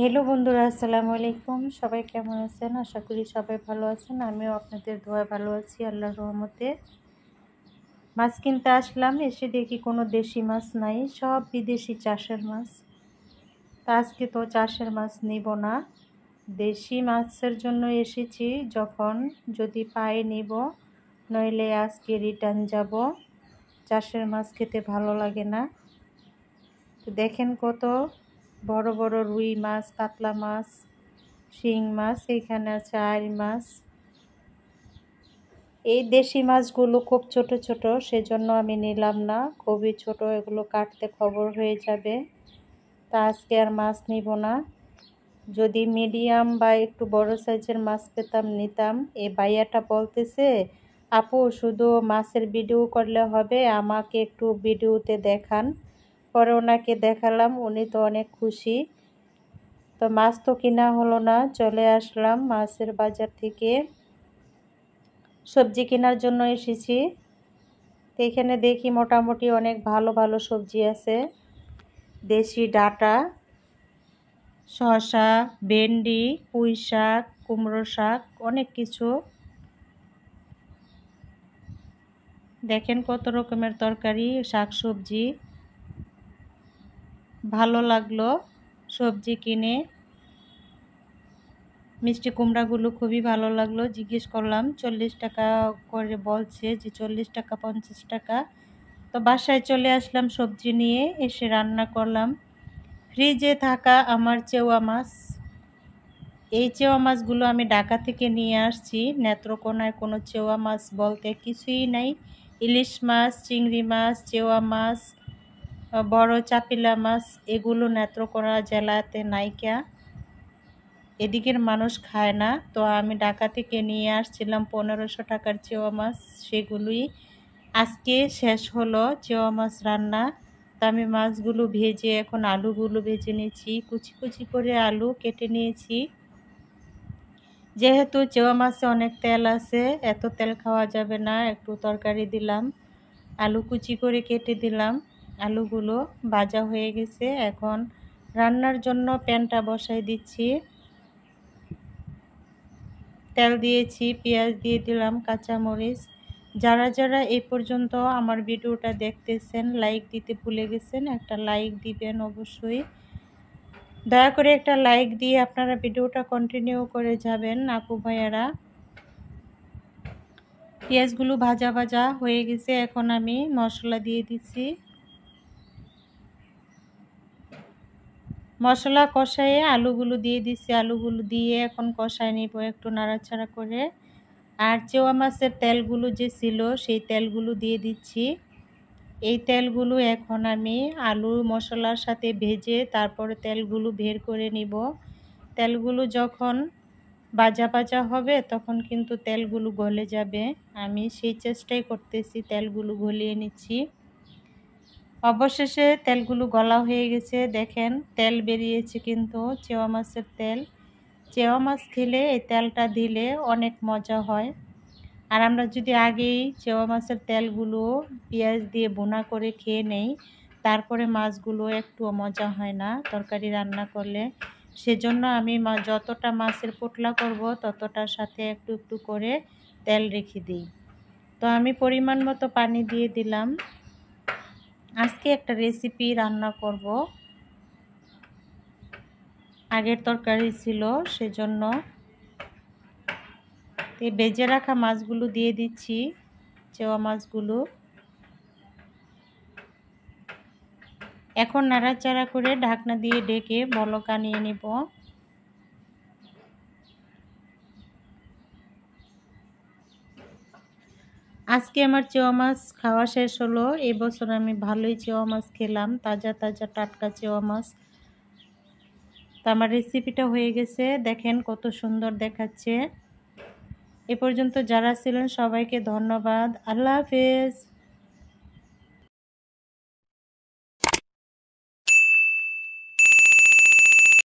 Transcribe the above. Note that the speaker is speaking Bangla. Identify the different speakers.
Speaker 1: হ্যালো বন্ধুরা, আসসালামু আলাইকুম। সবাই কেমন আছেন? আশা করি সবাই ভালো আছেন। আমিও আপনাদের দোয়ায় ভালো আছি, আল্লাহর রহমতে। মাছ কিনতে আসলাম, এসে দেখি কোনো দেশি মাছ নাই, সব বিদেশি চাষের মাছ। তা আজকে তো চাষের মাছ নিব না, দেশি মাছের জন্য এসেছি। যখন যদি পাই নিব, নইলে আজকে রিটার্ন যাব। চাষের মাছ খেতে ভালো লাগে না। তো দেখেন কত বড় বড় রুই মাছ, কাতলা মাছ, শিং মাছ, এইখানে আছে আইড় মাছ। এই দেশি মাছগুলো খুব ছোট ছোট, সেজন্য আমি নিলাম না, খুবই ছোট, এগুলো কাটতে খবর হয়ে যাবে। তা আজকে আর মাছ নিব না। যদি মিডিয়াম বা একটু বড় সাইজের মাছ পেতাম নিতাম। এই ভাইয়াটা বলতেছে, আপু শুধু মাছের ভিডিও করলে হবে, আমাকে একটু ভিডিওতে দেখান। পরে ওনাকে দেখালাম, উনি তো অনেক খুশি। তো মাছ তো কিনা হলো না, চলে আসলাম মাছের বাজার থেকে। সবজি কেনার জন্য এসেছি। তো এখানে দেখি মোটামুটি অনেক ভালো ভালো সবজি আছে। দেশি ডাঁটা, শসা, ভেন্ডি, পুঁই শাক, কুমড়ো শাক, অনেক কিছু। দেখেন কত রকমের তরকারি, শাক সবজি। ভালো লাগলো সবজি কিনে। মিষ্টি কুমড়াগুলো খুবই ভালো লাগলো। জিজ্ঞেস করলাম, 40 টাকা করে বলছে, যে 40 টাকা 50 টাকা। তো বাসায় চলে আসলাম সবজি নিয়ে, এসে রান্না করলাম। ফ্রিজে থাকা আমার চেওয়া মাছ, এই চেওয়া মাছগুলো আমি ঢাকা থেকে নিয়ে আসছি। নেত্রকোনায় কোনো চেওয়া মাছ বলতে কিছুই নাই। ইলিশ মাছ, চিংড়ি মাছ, চেওয়া মাছ, বড় চাপিলা মাছ, এগুলো নেত্রকোনা জেলাতে নাইকা, এদিকের মানুষ খায় না। তো আমি ঢাকা থেকে নিয়ে আসছিলাম 1500 টাকার চেওয়া মাছ, সেগুলোই আজকে শেষ হলো চেওয়া মাছ রান্না। তো আমি মাছগুলো ভেজে এখন আলুগুলো ভেজে নিয়েছি, কুচি কুচি করে আলু কেটে নিয়েছি। যেহেতু চেওয়া মাছে অনেক তেল আছে, এত তেল খাওয়া যাবে না, একটু তরকারি দিলাম, আলু কুচি করে কেটে দিলাম। আলুগুলো ভাজা হয়ে গেছে, এখন রান্নার জন্য প্যানটা বসাই দিচ্ছি। তেল দিয়েছি, পেঁয়াজ দিয়ে দিলাম, কাঁচামরিচ। যারা যারা এই পর্যন্ত আমার ভিডিওটা দেখতেছেন, লাইক দিতে ভুলে গেছেন, একটা লাইক দিবেন অবশ্যই। দয়া করে একটা লাইক দিয়ে আপনারা ভিডিওটা কন্টিনিউ করে যাবেন আপু ভাইয়ারা। পেঁয়াজগুলো ভাজা ভাজা হয়ে গেছে, এখন আমি মশলা দিয়ে দিচ্ছি। মশলা কষায়ে আলুগুলো দিয়ে দিচ্ছি, আলুগুলো দিয়ে এখন কষায় নিব একটু নাড়াচাড়া করে। আর চেওয়া মাছের তেলগুলো যে ছিল, সেই তেলগুলো দিয়ে দিচ্ছি। এই তেলগুলো এখন আমি আলু মশলার সাথে ভেজে তারপরে তেলগুলো বের করে নিব। তেলগুলো যখন ভাজা ভাজা হবে তখন কিন্তু তেলগুলো গলে যাবে। আমি সেই চেষ্টাই করতেছি, তেলগুলো গলিয়ে নিচ্ছি। অবশেষে তেলগুলো গলা হয়ে গেছে, দেখেন তেল বেরিয়েছে কিন্তু চেওয়া মাছের তেল। চেওয়া মাছ খেলে এই তেলটা দিলে অনেক মজা হয়। আর আমরা যদি আগেই চেওয়া মাছের তেলগুলো পেঁয়াজ দিয়ে ভুনা করে খেয়ে নেই, তারপরে মাছগুলো একটুও মজা হয় না তরকারি রান্না করলে। সেজন্য আমি যতটা মাছের পোটলা করব ততটার সাথে একটু একটু করে তেল রেখে দিই। তো আমি পরিমাণ মতো পানি দিয়ে দিলাম। আজকে একটা রেসিপি রান্না করব, আগের তরকারি ছিল সেজন্য। এই ভেজে রাখা মাছগুলো দিয়ে দিচ্ছি, চেওয়া মাছগুলো। এখন নাড়াচাড়া করে ঢাকনা দিয়ে ঢেকে বলক আনিয়ে নেব। আজকে আমার চেওয়া মাছ খাওয়া শেষ হলো। এবছর আমি ভালোই চেওয়া মাছ খেলাম, তাজা তাজা টাটকা চেওয়া মাছ। তো আমার রেসিপিটা হয়ে গেছে, দেখেন কত সুন্দর দেখাচ্ছে। এ পর্যন্ত যারা ছিলেন সবাইকে ধন্যবাদ। আল্লাহ হাফেজ।